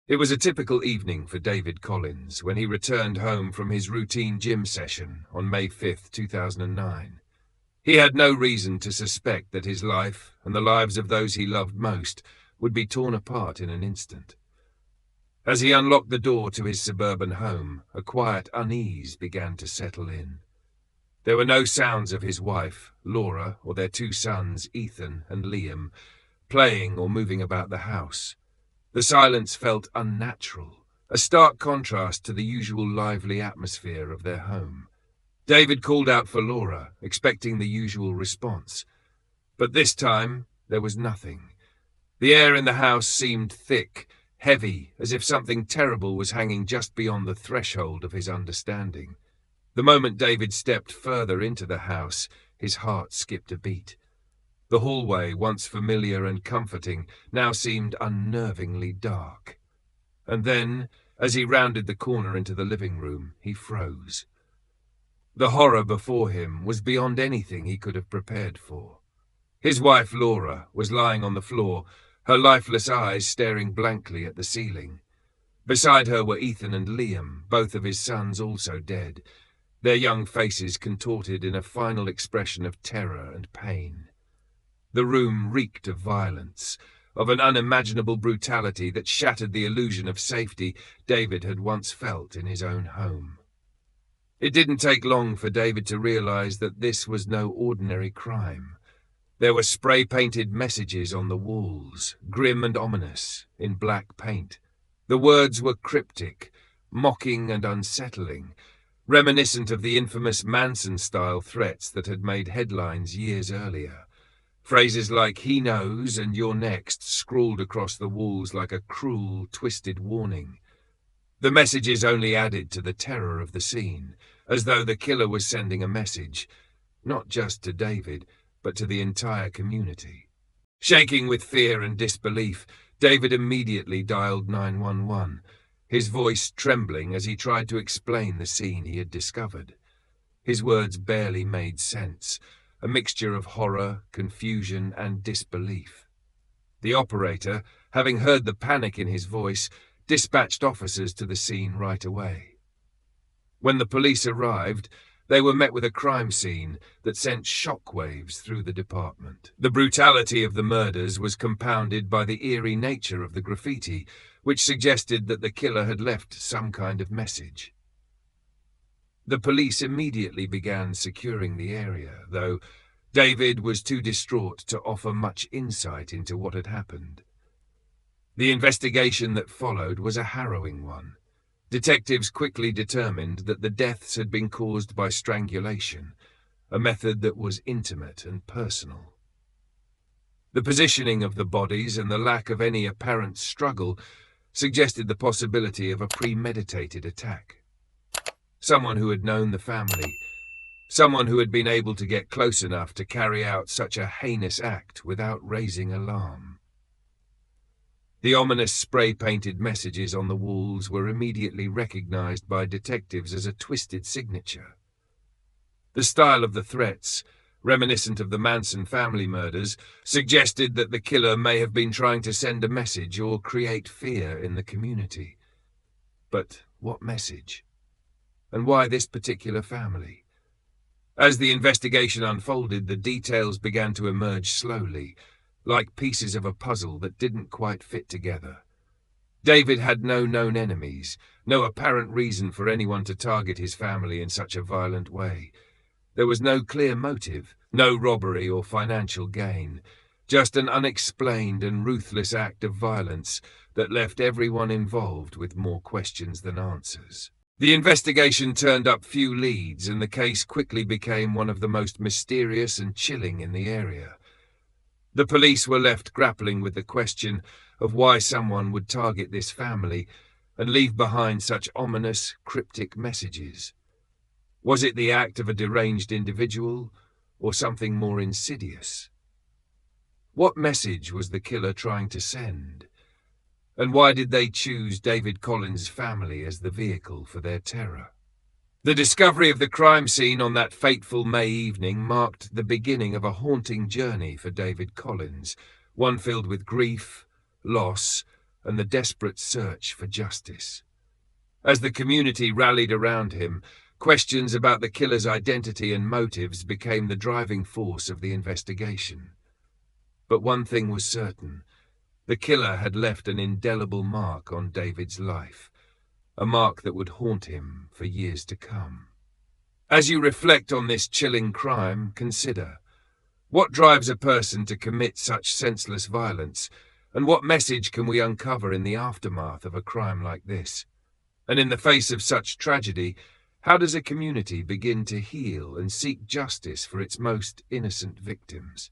It was a typical evening for David Collins when he returned home from his routine gym session on May 5th, 2009. He had no reason to suspect that his life and the lives of those he loved most would be torn apart in an instant. As he unlocked the door to his suburban home, a quiet unease began to settle in. There were no sounds of his wife, Laura, or their two sons, Ethan and Liam, playing or moving about the house. The silence felt unnatural, a stark contrast to the usual lively atmosphere of their home. David called out for Laura, expecting the usual response. But this time, there was nothing. The air in the house seemed thick, heavy, as if something terrible was hanging just beyond the threshold of his understanding. The moment David stepped further into the house, his heart skipped a beat. The hallway, once familiar and comforting, now seemed unnervingly dark. And then, as he rounded the corner into the living room, he froze. The horror before him was beyond anything he could have prepared for. His wife, Laura, was lying on the floor, her lifeless eyes staring blankly at the ceiling. Beside her were Ethan and Liam, both of his sons also dead, their young faces contorted in a final expression of terror and pain. The room reeked of violence, of an unimaginable brutality that shattered the illusion of safety David had once felt in his own home. It didn't take long for David to realize that this was no ordinary crime. There were spray-painted messages on the walls, grim and ominous, in black paint. The words were cryptic, mocking and unsettling, reminiscent of the infamous Manson-style threats that had made headlines years earlier. Phrases like, "He knows" and "You're next" scrawled across the walls like a cruel, twisted warning. The messages only added to the terror of the scene, as though the killer was sending a message, not just to David, but to the entire community. Shaking with fear and disbelief, David immediately dialed 911, his voice trembling as he tried to explain the scene he had discovered. His words barely made sense, a mixture of horror, confusion, and disbelief. The operator, having heard the panic in his voice, dispatched officers to the scene right away. When the police arrived, they were met with a crime scene that sent shockwaves through the department. The brutality of the murders was compounded by the eerie nature of the graffiti, which suggested that the killer had left some kind of message. The police immediately began securing the area, though David was too distraught to offer much insight into what had happened. The investigation that followed was a harrowing one. Detectives quickly determined that the deaths had been caused by strangulation, a method that was intimate and personal. The positioning of the bodies and the lack of any apparent struggle suggested the possibility of a premeditated attack. Someone who had known the family, someone who had been able to get close enough to carry out such a heinous act without raising alarm. The ominous spray-painted messages on the walls were immediately recognized by detectives as a twisted signature. The style of the threats, reminiscent of the Manson family murders, suggested that the killer may have been trying to send a message or create fear in the community. But what message? And why this particular family? As the investigation unfolded, the details began to emerge slowly, like pieces of a puzzle that didn't quite fit together. David had no known enemies, no apparent reason for anyone to target his family in such a violent way. There was no clear motive, no robbery or financial gain, just an unexplained and ruthless act of violence that left everyone involved with more questions than answers. The investigation turned up few leads, and the case quickly became one of the most mysterious and chilling in the area. The police were left grappling with the question of why someone would target this family and leave behind such ominous, cryptic messages. Was it the act of a deranged individual, or something more insidious? What message was the killer trying to send? And why did they choose David Collins' family as the vehicle for their terror? The discovery of the crime scene on that fateful May evening marked the beginning of a haunting journey for David Collins, one filled with grief, loss, and the desperate search for justice. As the community rallied around him, questions about the killer's identity and motives became the driving force of the investigation. But one thing was certain: the killer had left an indelible mark on David's life, a mark that would haunt him for years to come. As you reflect on this chilling crime, consider: what drives a person to commit such senseless violence, and what message can we uncover in the aftermath of a crime like this? And in the face of such tragedy, how does a community begin to heal and seek justice for its most innocent victims?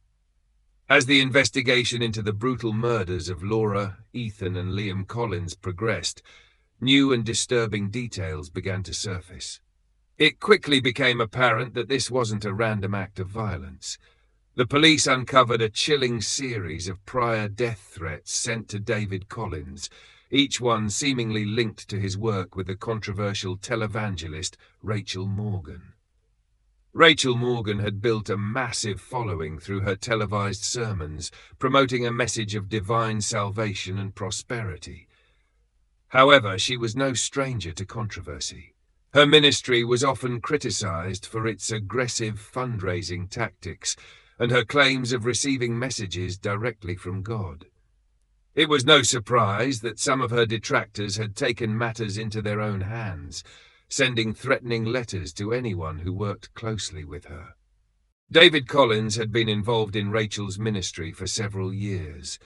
As the investigation into the brutal murders of Laura, Ethan, and Liam Collins progressed, new and disturbing details began to surface. It quickly became apparent that this wasn't a random act of violence. The police uncovered a chilling series of prior death threats sent to David Collins, each one seemingly linked to his work with the controversial televangelist Rachel Morgan. Rachel Morgan had built a massive following through her televised sermons, promoting a message of divine salvation and prosperity. However, she was no stranger to controversy. Her ministry was often criticized for its aggressive fundraising tactics and her claims of receiving messages directly from God. It was no surprise that some of her detractors had taken matters into their own hands, sending threatening letters to anyone who worked closely with her. David Collins had been involved in Rachel's ministry for several years,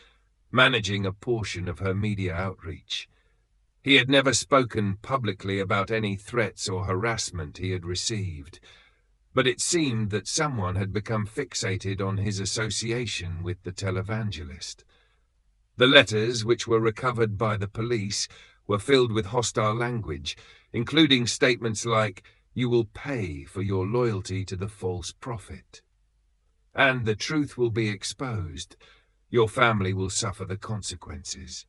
managing a portion of her media outreach. He had never spoken publicly about any threats or harassment he had received, but it seemed that someone had become fixated on his association with the televangelist. The letters, which were recovered by the police, were filled with hostile language, including statements like, "You will pay for your loyalty to the false prophet," and "the truth will be exposed. Your family will suffer the consequences."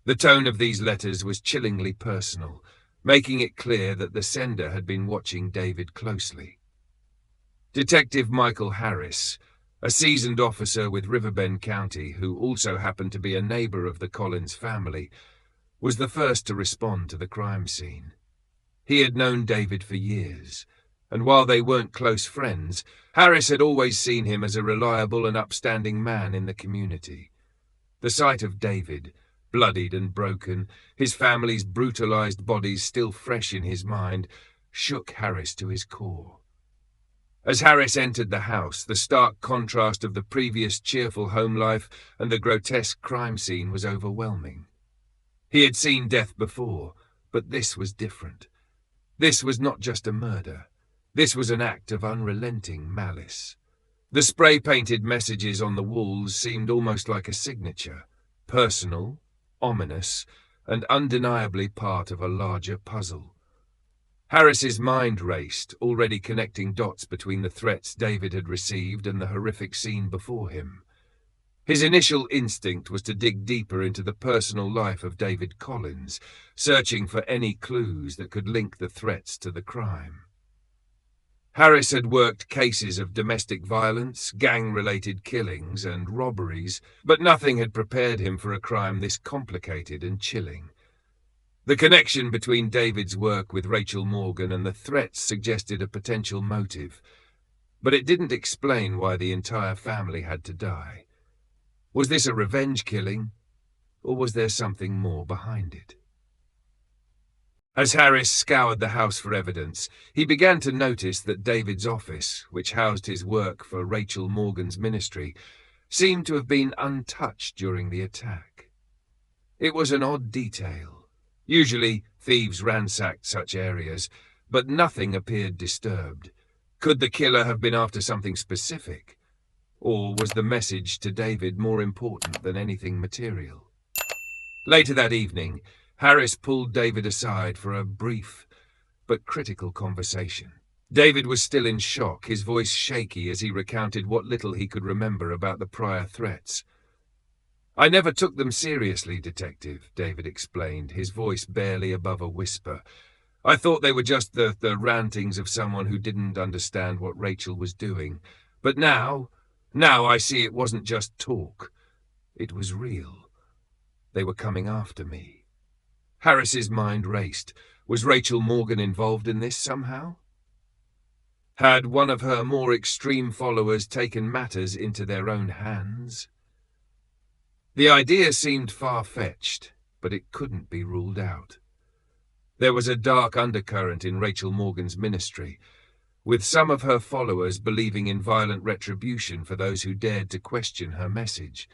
The tone of these letters was chillingly personal, making it clear that the sender had been watching David closely. Detective Michael Harris, a seasoned officer with Riverbend County who also happened to be a neighbor of the Collins family, was the first to respond to the crime scene. He had known David for years, and while they weren't close friends, Harris had always seen him as a reliable and upstanding man in the community. The sight of David, bloodied and broken, his family's brutalized bodies still fresh in his mind, shook Harris to his core. As Harris entered the house, the stark contrast of the previous cheerful home life and the grotesque crime scene was overwhelming. He had seen death before, but this was different. This was not just a murder. This was an act of unrelenting malice. The spray-painted messages on the walls seemed almost like a signature, personal, ominous, and undeniably part of a larger puzzle. Harris's mind raced, already connecting dots between the threats David had received and the horrific scene before him. His initial instinct was to dig deeper into the personal life of David Collins, searching for any clues that could link the threats to the crime. Harris had worked cases of domestic violence, gang-related killings, and robberies, but nothing had prepared him for a crime this complicated and chilling. The connection between David's work with Rachel Morgan and the threats suggested a potential motive, but it didn't explain why the entire family had to die. Was this a revenge killing, or was there something more behind it? As Harris scoured the house for evidence, he began to notice that David's office, which housed his work for Rachel Morgan's ministry, seemed to have been untouched during the attack. It was an odd detail. Usually, thieves ransacked such areas, but nothing appeared disturbed. Could the killer have been after something specific? Or was the message to David more important than anything material? Later that evening, Harris pulled David aside for a brief but critical conversation. David was still in shock, his voice shaky as he recounted what little he could remember about the prior threats. "I never took them seriously, Detective," David explained, his voice barely above a whisper. "I thought they were just the rantings of someone who didn't understand what Rachel was doing. But now I see it wasn't just talk. It was real. They were coming after me. Harris's mind raced. Was Rachel Morgan involved in this somehow? Had one of her more extreme followers taken matters into their own hands? The idea seemed far-fetched, but it couldn't be ruled out. There was a dark undercurrent in Rachel Morgan's ministry, with some of her followers believing in violent retribution for those who dared to question her message.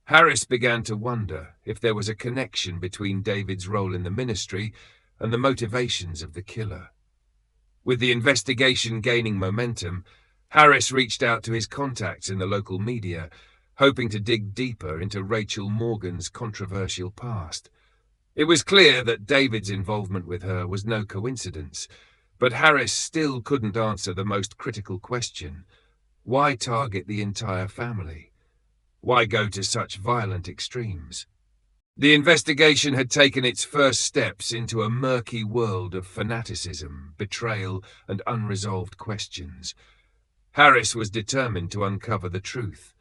Harris began to wonder if there was a connection between David's role in the ministry and the motivations of the killer. With the investigation gaining momentum, Harris reached out to his contacts in the local media, hoping to dig deeper into Rachel Morgan's controversial past. It was clear that David's involvement with her was no coincidence, but Harris still couldn't answer the most critical question. Why target the entire family? Why go to such violent extremes? The investigation had taken its first steps into a murky world of fanaticism, betrayal, and unresolved questions. Harris was determined to uncover the truth,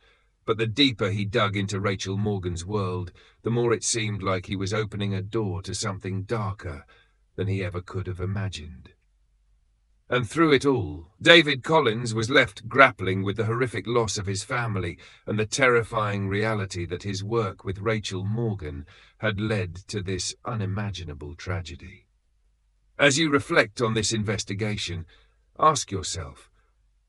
but the deeper he dug into Rachel Morgan's world, the more it seemed like he was opening a door to something darker than he ever could have imagined. And through it all, David Collins was left grappling with the horrific loss of his family and the terrifying reality that his work with Rachel Morgan had led to this unimaginable tragedy. As you reflect on this investigation, ask yourself,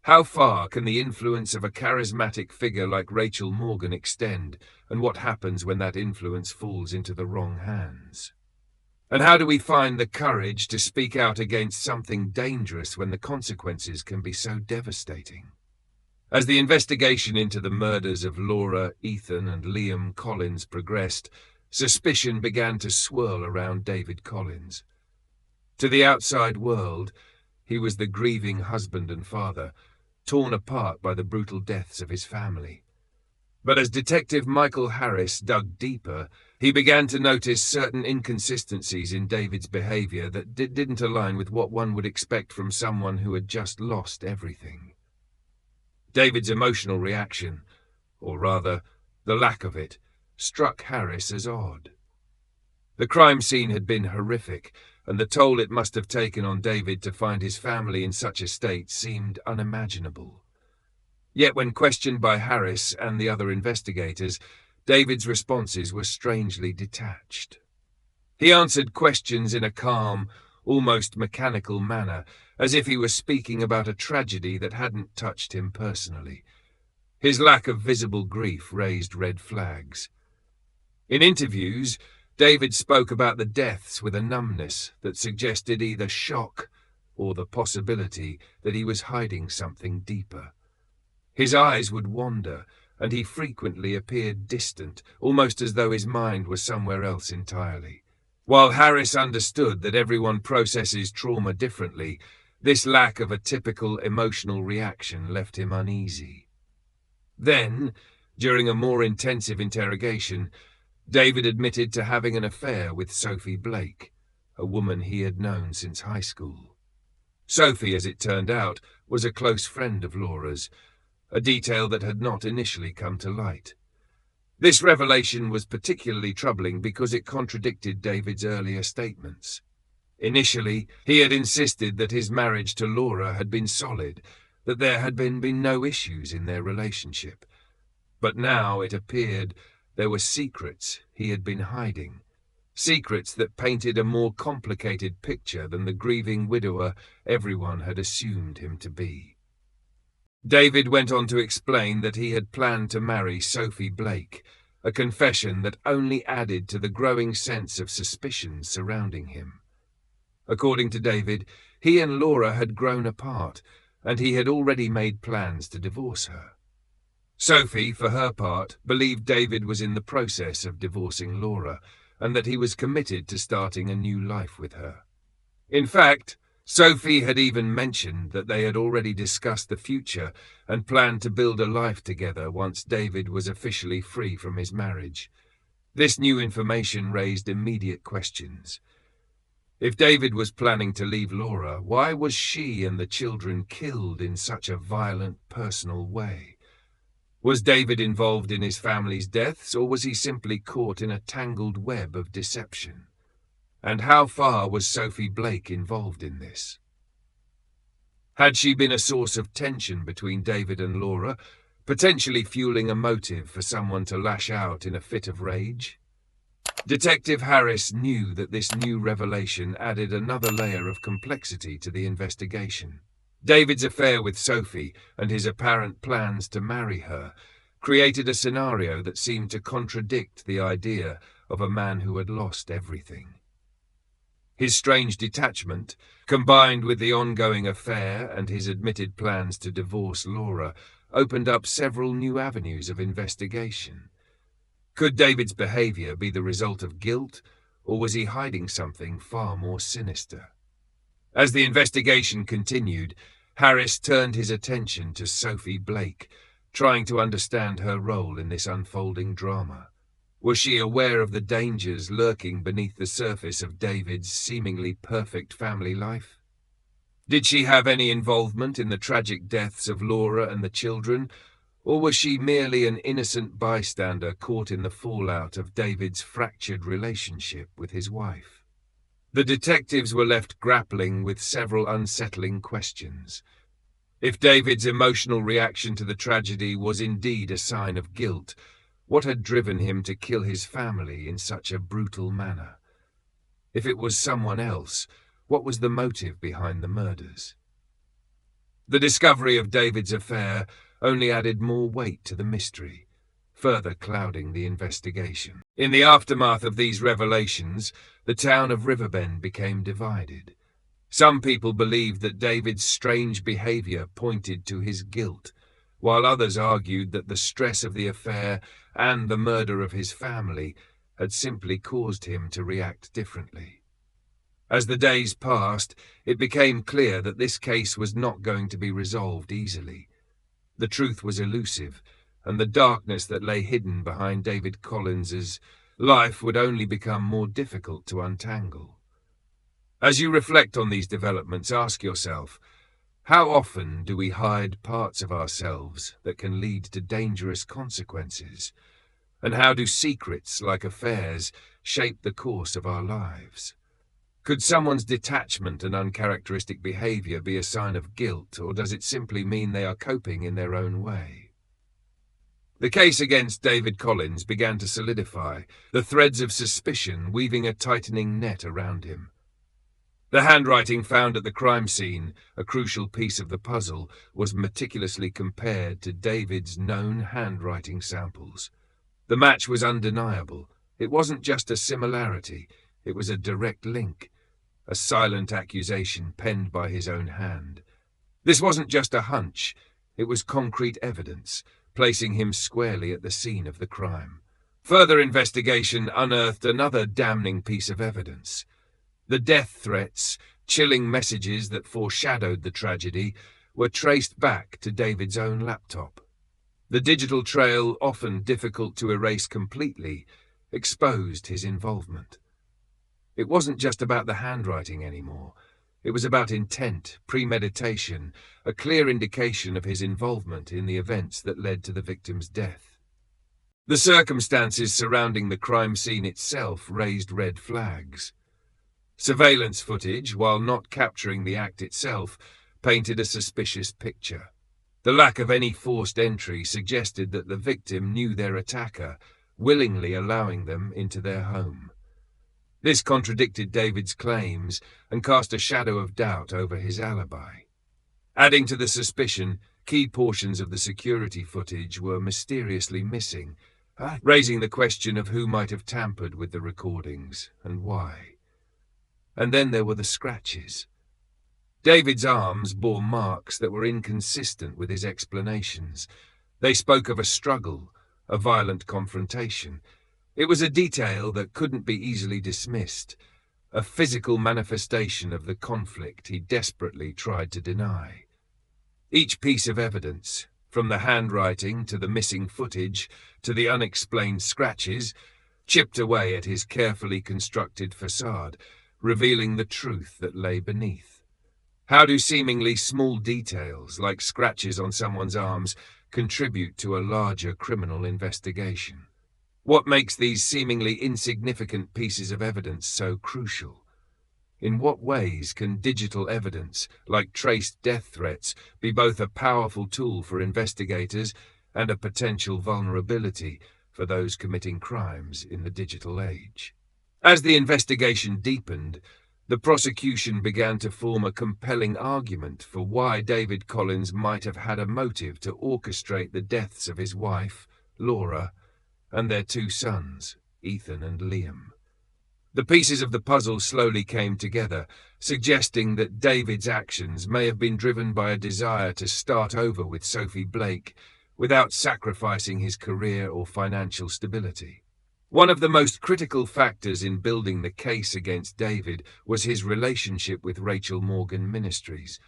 how far can the influence of a charismatic figure like Rachel Morgan extend, and what happens when that influence falls into the wrong hands? And how do we find the courage to speak out against something dangerous when the consequences can be so devastating? As the investigation into the murders of Laura, Ethan, and Liam Collins progressed, suspicion began to swirl around David Collins. To the outside world, he was the grieving husband and father, torn apart by the brutal deaths of his family. But as Detective Michael Harris dug deeper, he began to notice certain inconsistencies in David's behavior that didn't align with what one would expect from someone who had just lost everything. David's emotional reaction, or rather, the lack of it, struck Harris as odd. The crime scene had been horrific, and the toll it must have taken on David to find his family in such a state seemed unimaginable. Yet when questioned by Harris and the other investigators, David's responses were strangely detached. He answered questions in a calm, almost mechanical manner, as if he was speaking about a tragedy that hadn't touched him personally. His lack of visible grief raised red flags. In interviews, David spoke about the deaths with a numbness that suggested either shock or the possibility that he was hiding something deeper. His eyes would wander, and he frequently appeared distant, almost as though his mind was somewhere else entirely. While Harris understood that everyone processes trauma differently, this lack of a typical emotional reaction left him uneasy. Then, during a more intensive interrogation, David admitted to having an affair with Sophie Blake, a woman he had known since high school. Sophie, as it turned out, was a close friend of Laura's, a detail that had not initially come to light. This revelation was particularly troubling because it contradicted David's earlier statements. Initially, he had insisted that his marriage to Laura had been solid, that there had been no issues in their relationship. But now it appeared there were secrets he had been hiding, secrets that painted a more complicated picture than the grieving widower everyone had assumed him to be. David went on to explain that he had planned to marry Sophie Blake, a confession that only added to the growing sense of suspicion surrounding him. According to David, he and Laura had grown apart, and he had already made plans to divorce her. Sophie, for her part, believed David was in the process of divorcing Laura, and that he was committed to starting a new life with her. In fact, Sophie had even mentioned that they had already discussed the future and planned to build a life together once David was officially free from his marriage. This new information raised immediate questions. If David was planning to leave Laura, why was she and the children killed in such a violent, personal way? Was David involved in his family's deaths, or was he simply caught in a tangled web of deception? And how far was Sophie Blake involved in this? Had she been a source of tension between David and Laura, potentially fueling a motive for someone to lash out in a fit of rage? Detective Harris knew that this new revelation added another layer of complexity to the investigation. David's affair with Sophie and his apparent plans to marry her created a scenario that seemed to contradict the idea of a man who had lost everything. His strange detachment, combined with the ongoing affair and his admitted plans to divorce Laura, opened up several new avenues of investigation. Could David's behavior be the result of guilt, or was he hiding something far more sinister? As the investigation continued, Harris turned his attention to Sophie Blake, trying to understand her role in this unfolding drama. Was she aware of the dangers lurking beneath the surface of David's seemingly perfect family life? Did she have any involvement in the tragic deaths of Laura and the children, or was she merely an innocent bystander caught in the fallout of David's fractured relationship with his wife? The detectives were left grappling with several unsettling questions. If David's emotional reaction to the tragedy was indeed a sign of guilt, what had driven him to kill his family in such a brutal manner? If it was someone else, what was the motive behind the murders? The discovery of David's affair only added more weight to the mystery, further clouding the investigation. In the aftermath of these revelations, the town of Riverbend became divided. Some people believed that David's strange behavior pointed to his guilt, while others argued that the stress of the affair and the murder of his family had simply caused him to react differently. As the days passed, it became clear that this case was not going to be resolved easily. The truth was elusive, and the darkness that lay hidden behind David Collins's life would only become more difficult to untangle. As you reflect on these developments, ask yourself, how often do we hide parts of ourselves that can lead to dangerous consequences? And how do secrets like affairs shape the course of our lives? Could someone's detachment and uncharacteristic behavior be a sign of guilt, or does it simply mean they are coping in their own way? The case against David Collins began to solidify, the threads of suspicion weaving a tightening net around him. The handwriting found at the crime scene, a crucial piece of the puzzle, was meticulously compared to David's known handwriting samples. The match was undeniable. It wasn't just a similarity, it was a direct link, a silent accusation penned by his own hand. This wasn't just a hunch, it was concrete evidence, placing him squarely at the scene of the crime. Further investigation unearthed another damning piece of evidence. The death threats, chilling messages that foreshadowed the tragedy, were traced back to David's own laptop. The digital trail, often difficult to erase completely, exposed his involvement. It wasn't just about the handwriting anymore. It was about intent, premeditation, a clear indication of his involvement in the events that led to the victim's death. The circumstances surrounding the crime scene itself raised red flags. Surveillance footage, while not capturing the act itself, painted a suspicious picture. The lack of any forced entry suggested that the victim knew their attacker, willingly allowing them into their home. This contradicted David's claims and cast a shadow of doubt over his alibi. Adding to the suspicion, key portions of the security footage were mysteriously missing, raising the question of who might have tampered with the recordings and why. And then there were the scratches. David's arms bore marks that were inconsistent with his explanations. They spoke of a struggle, a violent confrontation. It was a detail that couldn't be easily dismissed, a physical manifestation of the conflict he desperately tried to deny. Each piece of evidence, from the handwriting to the missing footage to the unexplained scratches, chipped away at his carefully constructed facade, revealing the truth that lay beneath. How do seemingly small details, like scratches on someone's arms, contribute to a larger criminal investigation. What makes these seemingly insignificant pieces of evidence so crucial? In what ways can digital evidence, like traced death threats, be both a powerful tool for investigators and a potential vulnerability for those committing crimes in the digital age? As the investigation deepened, the prosecution began to form a compelling argument for why David Collins might have had a motive to orchestrate the deaths of his wife, Laura, and their two sons, Ethan and Liam. The pieces of the puzzle slowly came together, suggesting that David's actions may have been driven by a desire to start over with Sophie Blake without sacrificing his career or financial stability. One of the most critical factors in building the case against David was his relationship with Rachel Morgan Ministries.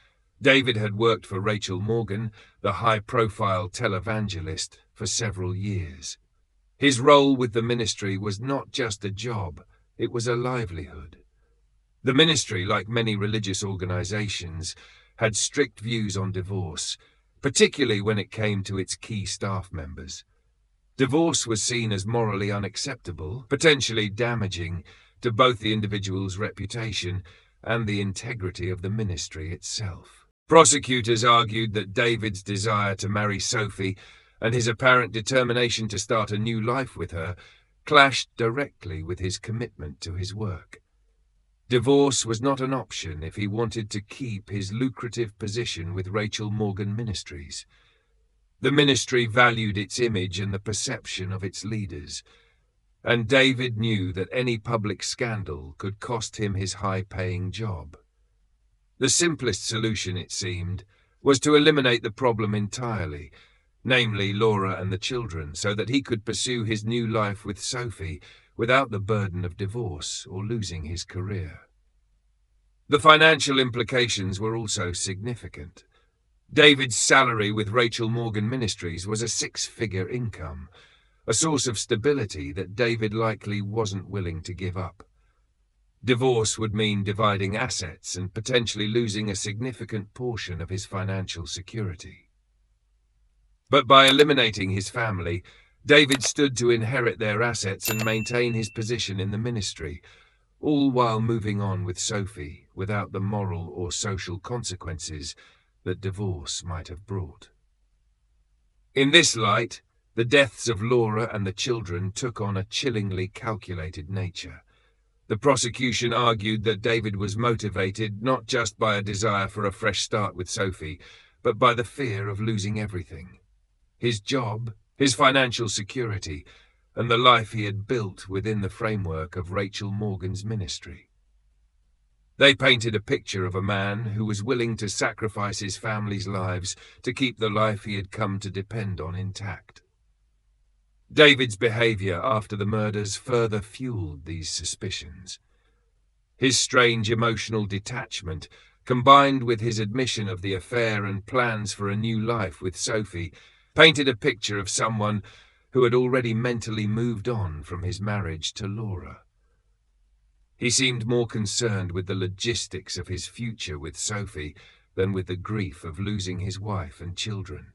David had worked for Rachel Morgan, the high-profile televangelist, for several years. His role with the ministry was not just a job, it was a livelihood. The ministry, like many religious organizations, had strict views on divorce, particularly when it came to its key staff members. Divorce was seen as morally unacceptable, potentially damaging to both the individual's reputation and the integrity of the ministry itself. Prosecutors argued that David's desire to marry Sophie and his apparent determination to start a new life with her clashed directly with his commitment to his work. Divorce was not an option if he wanted to keep his lucrative position with Rachel Morgan Ministries. The ministry valued its image and the perception of its leaders, and David knew that any public scandal could cost him his high-paying job. The simplest solution, it seemed, was to eliminate the problem entirely, namely Laura and the children, so that he could pursue his new life with Sophie without the burden of divorce or losing his career. The financial implications were also significant. David's salary with Rachel Morgan Ministries was a six-figure income, a source of stability that David likely wasn't willing to give up. Divorce would mean dividing assets and potentially losing a significant portion of his financial security. But by eliminating his family, David stood to inherit their assets and maintain his position in the ministry, all while moving on with Sophie without the moral or social consequences that divorce might have brought. In this light, the deaths of Laura and the children took on a chillingly calculated nature. The prosecution argued that David was motivated not just by a desire for a fresh start with Sophie, but by the fear of losing everything: his job, his financial security, and the life he had built within the framework of Rachel Morgan's ministry. They painted a picture of a man who was willing to sacrifice his family's lives to keep the life he had come to depend on intact. David's behavior after the murders further fueled these suspicions. His strange emotional detachment, combined with his admission of the affair and plans for a new life with Sophie, painted a picture of someone who had already mentally moved on from his marriage to Laura. He seemed more concerned with the logistics of his future with Sophie than with the grief of losing his wife and children.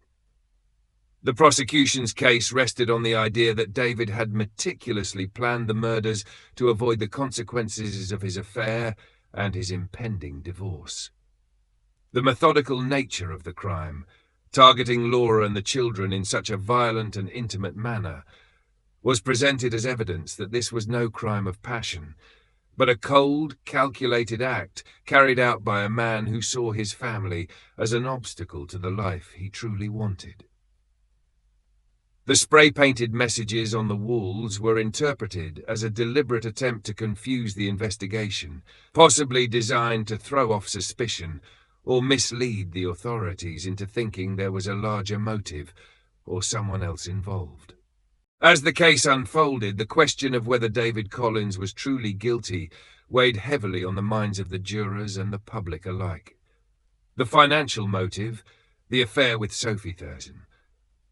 The prosecution's case rested on the idea that David had meticulously planned the murders to avoid the consequences of his affair and his impending divorce. The methodical nature of the crime, targeting Laura and the children in such a violent and intimate manner, was presented as evidence that this was no crime of passion, but a cold, calculated act carried out by a man who saw his family as an obstacle to the life he truly wanted. The spray-painted messages on the walls were interpreted as a deliberate attempt to confuse the investigation, possibly designed to throw off suspicion or mislead the authorities into thinking there was a larger motive or someone else involved. As the case unfolded, the question of whether David Collins was truly guilty weighed heavily on the minds of the jurors and the public alike. The financial motive, the affair with Sophie Thurston.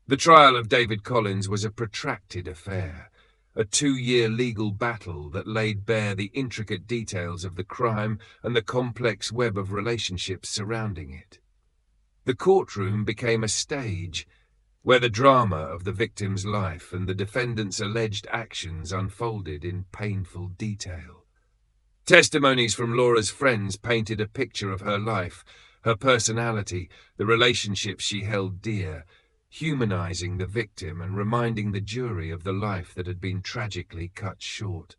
The trial of David Collins was a protracted affair, a 2-year legal battle that laid bare the intricate details of the crime and the complex web of relationships surrounding it. The courtroom became a stage, where the drama of the victim's life and the defendant's alleged actions unfolded in painful detail. Testimonies from Laura's friends painted a picture of her life, her personality, the relationships she held dear, humanizing the victim and reminding the jury of the life that had been tragically cut short.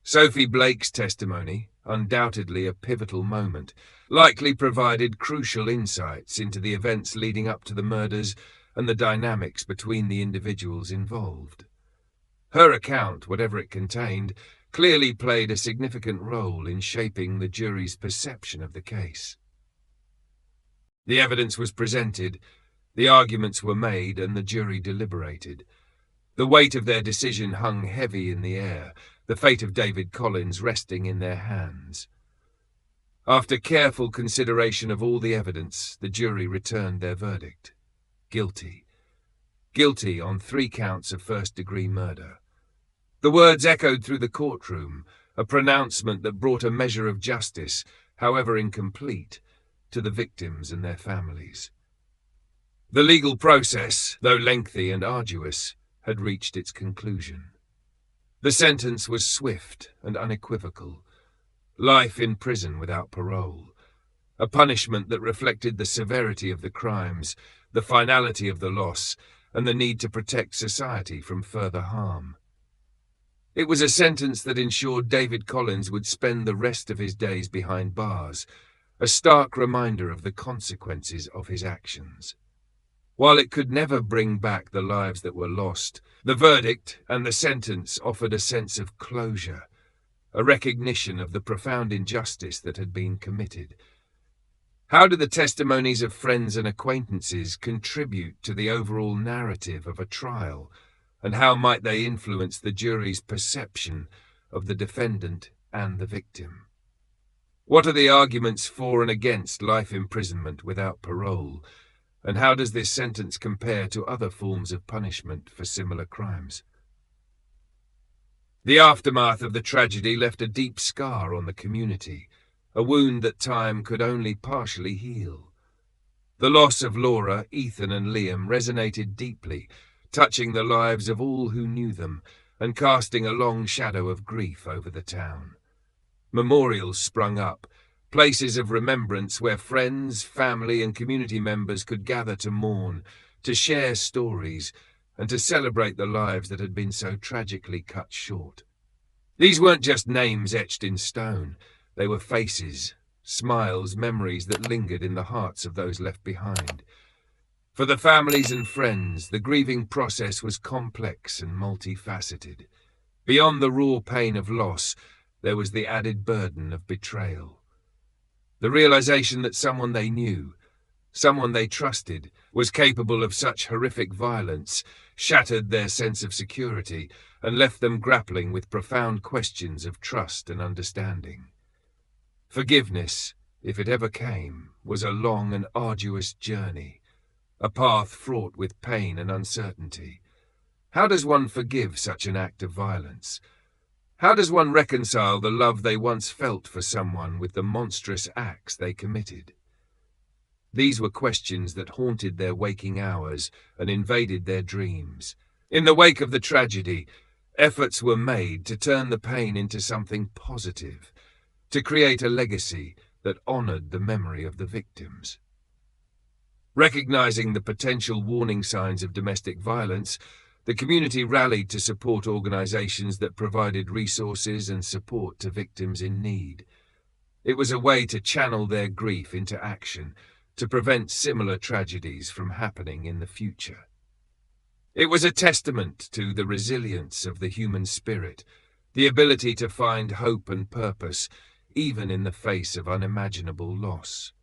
Sophie Blake's testimony, undoubtedly a pivotal moment, likely provided crucial insights into the events leading up to the murders and the dynamics between the individuals involved. Her account, whatever it contained, clearly played a significant role in shaping the jury's perception of the case. The evidence was presented, the arguments were made, and the jury deliberated. The weight of their decision hung heavy in the air, the fate of David Collins resting in their hands. After careful consideration of all the evidence, the jury returned their verdict. Guilty. Guilty on 3 counts of first-degree murder. The words echoed through the courtroom, a pronouncement that brought a measure of justice, however incomplete, to the victims and their families. The legal process, though lengthy and arduous, had reached its conclusion. The sentence was swift and unequivocal. Life in prison without parole. A punishment that reflected the severity of the crimes, the finality of the loss, and the need to protect society from further harm. It was a sentence that ensured David Collins would spend the rest of his days behind bars, a stark reminder of the consequences of his actions. While it could never bring back the lives that were lost, the verdict and the sentence offered a sense of closure, a recognition of the profound injustice that had been committed. How do the testimonies of friends and acquaintances contribute to the overall narrative of a trial, and how might they influence the jury's perception of the defendant and the victim? What are the arguments for and against life imprisonment without parole, and how does this sentence compare to other forms of punishment for similar crimes? The aftermath of the tragedy left a deep scar on the community, a wound that time could only partially heal. The loss of Laura, Ethan, and Liam resonated deeply, touching the lives of all who knew them and casting a long shadow of grief over the town. Memorials sprung up, places of remembrance where friends, family, and community members could gather to mourn, to share stories, and to celebrate the lives that had been so tragically cut short. These weren't just names etched in stone. They were faces, smiles, memories that lingered in the hearts of those left behind. For the families and friends, the grieving process was complex and multifaceted. Beyond the raw pain of loss, there was the added burden of betrayal. The realization that someone they knew, someone they trusted, was capable of such horrific violence shattered their sense of security and left them grappling with profound questions of trust and understanding. Forgiveness, if it ever came, was a long and arduous journey, a path fraught with pain and uncertainty. How does one forgive such an act of violence? How does one reconcile the love they once felt for someone with the monstrous acts they committed? These were questions that haunted their waking hours and invaded their dreams. In the wake of the tragedy, efforts were made to turn the pain into something positive, to create a legacy that honored the memory of the victims. Recognizing the potential warning signs of domestic violence, the community rallied to support organizations that provided resources and support to victims in need. It was a way to channel their grief into action, to prevent similar tragedies from happening in the future. It was a testament to the resilience of the human spirit, the ability to find hope and purpose, even in the face of unimaginable loss.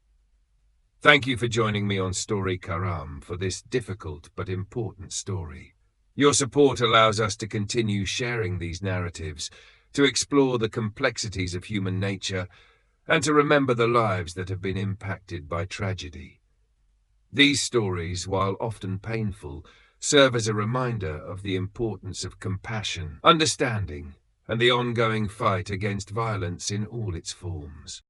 Thank you for joining me on Story Karam for this difficult but important story. Your support allows us to continue sharing these narratives, to explore the complexities of human nature, and to remember the lives that have been impacted by tragedy. These stories, while often painful, serve as a reminder of the importance of compassion, understanding, and the ongoing fight against violence in all its forms.